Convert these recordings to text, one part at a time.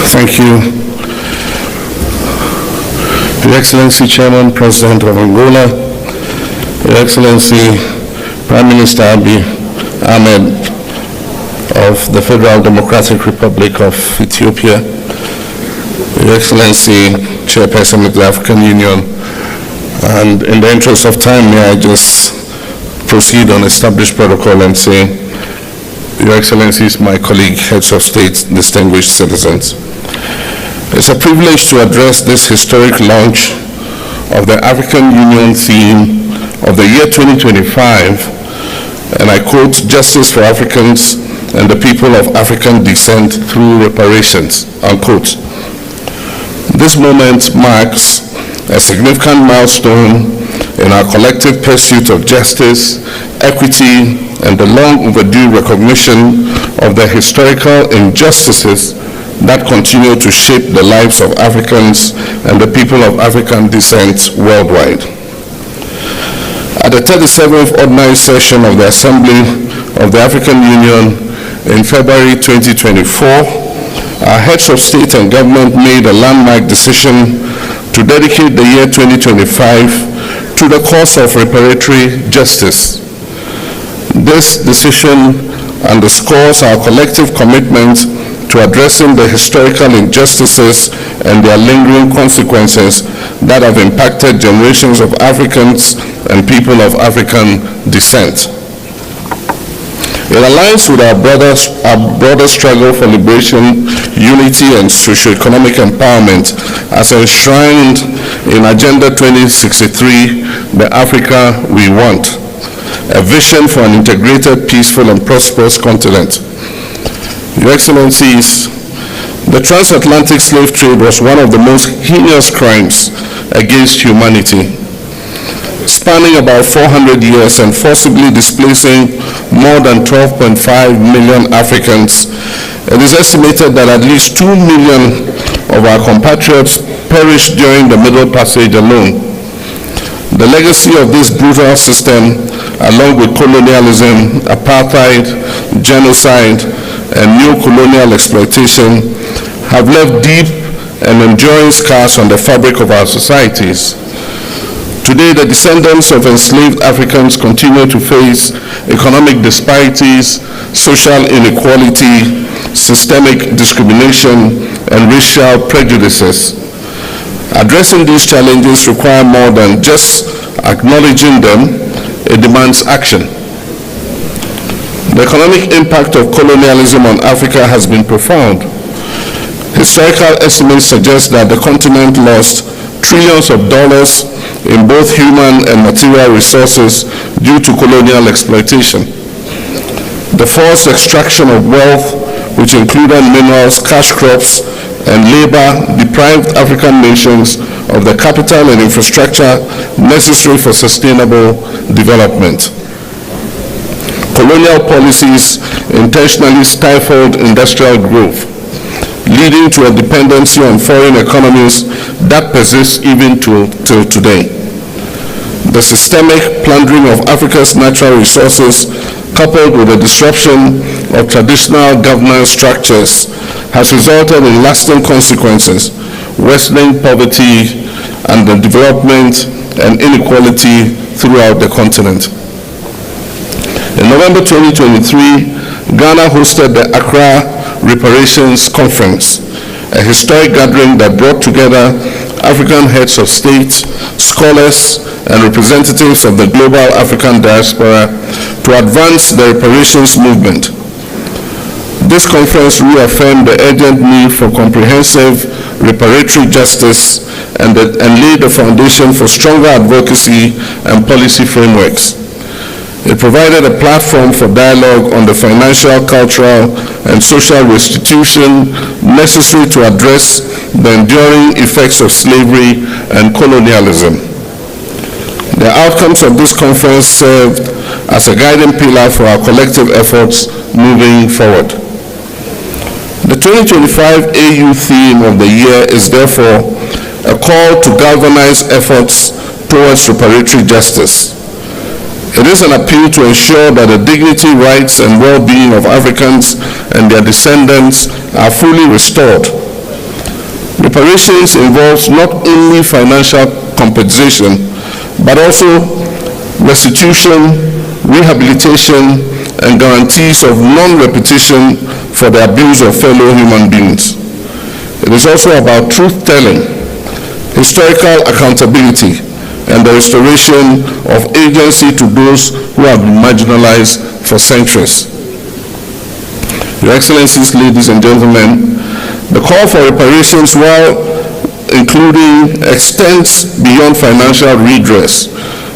Thank you. Your Excellency Chairman, President of Angola, Your Excellency Prime Minister Abiy Ahmed of the Federal Democratic Republic of Ethiopia, Your Excellency Chairperson of the African Union, and in the interest of time, may I just proceed on established protocol and say, Your Excellencies, my colleague, heads of state, distinguished citizens. It's a privilege to address this historic launch of the African Union theme of the year 2025, and I quote, "Justice for Africans and the people of African descent through reparations," unquote. This moment marks a significant milestone in our collective pursuit of justice, equity, and the long overdue recognition of the historical injustices that continue to shape the lives of Africans and the people of African descent worldwide. At the 37th Ordinary Session of the Assembly of the African Union in February 2024, our heads of state and government made a landmark decision to dedicate the year 2025 to the cause of reparatory justice. This decision underscores our collective commitment to addressing the historical injustices and their lingering consequences that have impacted generations of Africans and people of African descent. It aligns with our broader struggle for liberation, unity, and socio-economic empowerment as enshrined in Agenda 2063, the Africa we want, a vision for an integrated, peaceful, and prosperous continent. Your Excellencies, the transatlantic slave trade was one of the most heinous crimes against humanity, spanning about 400 years and forcibly displacing more than 12.5 million Africans. It is estimated that at least 2 million of our compatriots perished during the Middle Passage alone. The legacy of this brutal system, along with colonialism, apartheid, genocide, and neo-colonial exploitation, have left deep and enduring scars on the fabric of our societies. Today, the descendants of enslaved Africans continue to face economic disparities, social inequality, systemic discrimination, and racial prejudices. Addressing these challenges require more than just acknowledging them. It demands action. The economic impact of colonialism on Africa has been profound. Historical estimates suggest that the continent lost trillions of dollars in both human and material resources due to colonial exploitation. The forced extraction of wealth, which included minerals, cash crops, and labor, deprived African nations of the capital and infrastructure necessary for sustainable development. Colonial policies intentionally stifled industrial growth, leading to a dependency on foreign economies that persists even till today. The systemic plundering of Africa's natural resources, coupled with the disruption of traditional governance structures, has resulted in lasting consequences, worsening poverty, underdevelopment, and inequality throughout the continent. In November 2023, Ghana hosted the Accra Reparations Conference, a historic gathering that brought together African heads of state, scholars, and representatives of the global African diaspora to advance the reparations movement. This conference reaffirmed the urgent need for comprehensive reparatory justice and laid the foundation for stronger advocacy and policy frameworks. It provided a platform for dialogue on the financial, cultural, and social restitution necessary to address the enduring effects of slavery and colonialism. The outcomes of this conference served as a guiding pillar for our collective efforts moving forward. The 2025 AU theme of the year is therefore a call to galvanize efforts towards reparatory justice. It is an appeal to ensure that the dignity, rights, and well-being of Africans and their descendants are fully restored. reparations involves not only financial compensation, but also restitution, rehabilitation, and guarantees of non-repetition for the abuse of fellow human beings. It is also about truth-telling, historical accountability, and the restoration of agency to those who have been marginalized for centuries. Your Excellencies, ladies and gentlemen, the call for reparations, while including, extends beyond financial redress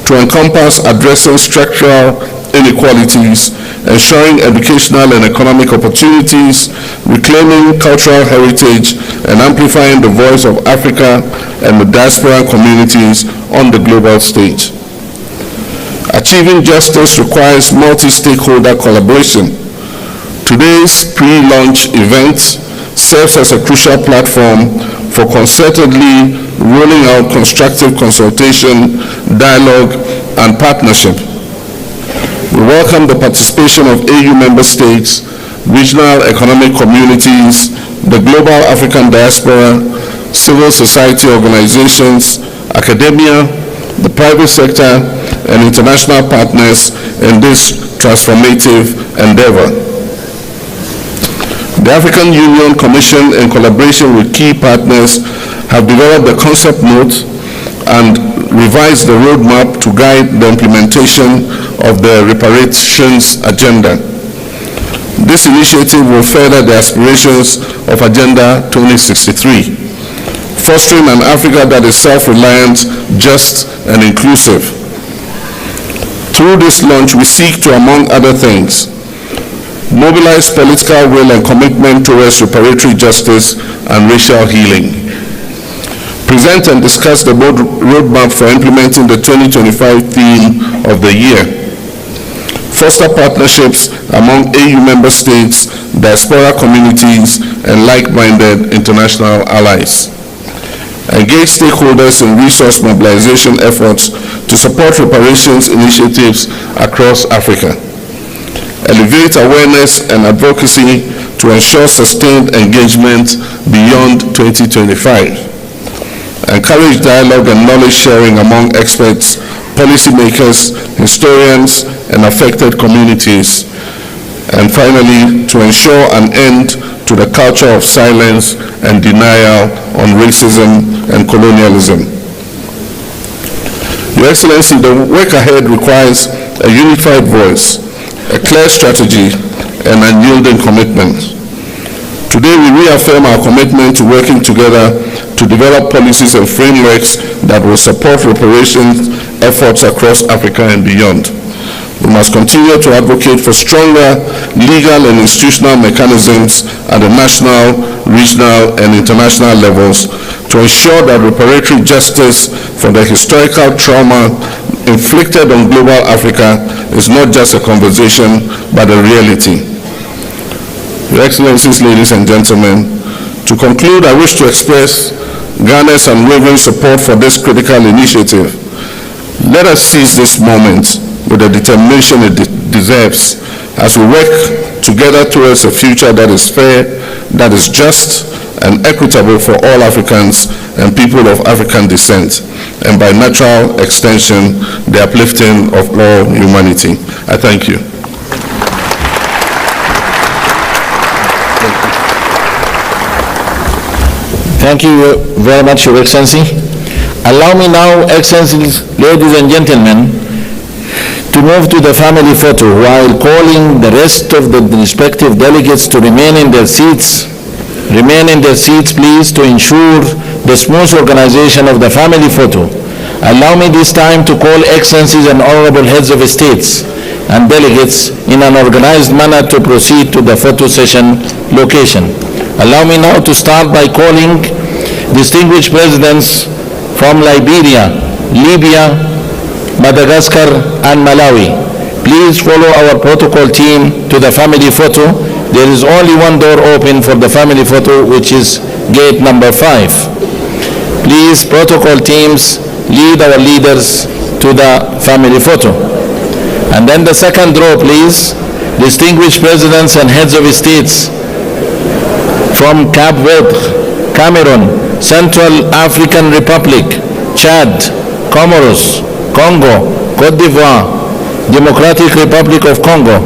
to encompass addressing structural inequalities, ensuring educational and economic opportunities, reclaiming cultural heritage, and amplifying the voice of Africa and the diaspora communities on the global stage. Achieving justice requires multi-stakeholder collaboration. Today's pre-launch event serves as a crucial platform for concertedly rolling out constructive consultation, dialogue, and partnership. We welcome the participation of AU member states, regional economic communities, the global African diaspora, civil society organizations, academia, the private sector, and international partners in this transformative endeavor. The African Union Commission, in collaboration with key partners, have developed the concept note and revised the roadmap to guide the implementation of the reparations agenda. This initiative will further the aspirations of Agenda 2063, fostering an Africa that is self-reliant, just, and inclusive. Through this launch, we seek to, among other things, mobilize political will and commitment towards reparatory justice and racial healing. Present and discuss the roadmap for implementing the 2025 theme of the year. Foster partnerships among AU member states, diaspora communities, and like-minded international allies. Engage stakeholders in resource mobilization efforts to support reparations initiatives across Africa. Elevate awareness and advocacy to ensure sustained engagement beyond 2025. Encourage dialogue and knowledge sharing among experts, policymakers, historians, and affected communities. And finally, to ensure an end to the culture of silence and denial on racism and colonialism. Your Excellency, the work ahead requires a unified voice, a clear strategy, and unyielding commitment. Today, we reaffirm our commitment to working together to develop policies and frameworks that will support reparations efforts across Africa and beyond. We must continue to advocate for stronger legal and institutional mechanisms at the national, regional, and international levels to ensure that reparatory justice for the historical trauma inflicted on global Africa is not just a conversation, but a reality. Your Excellencies, ladies and gentlemen, to conclude, I wish to express Ghana's unwavering support for this critical initiative. Let us seize this moment with the determination it deserves as we work together towards a future that is fair, that is just, and equitable for all Africans and people of African descent, and by natural extension, the uplifting of all humanity. I thank you. Thank you very much, Your Excellency. Allow me now, Excellencies, ladies and gentlemen, to move to the family photo while calling the rest of the respective delegates to remain in their seats. Remain in their seats, please, to ensure the smooth organization of the family photo. Allow me this time to call Excellencies and Honorable Heads of States and delegates in an organized manner to proceed to the photo session location. Allow me now to start by calling distinguished presidents from Liberia, Libya, Madagascar, and Malawi. Please follow our protocol team to the family photo. There is only one door open for the family photo, which is gate number 5. Please, protocol teams, lead our leaders to the family photo. And then the second row, please, distinguished presidents and heads of states from Cape Verde, Cameroon, Central African Republic, Chad, Comoros, Congo, Cote d'Ivoire, Democratic Republic of Congo,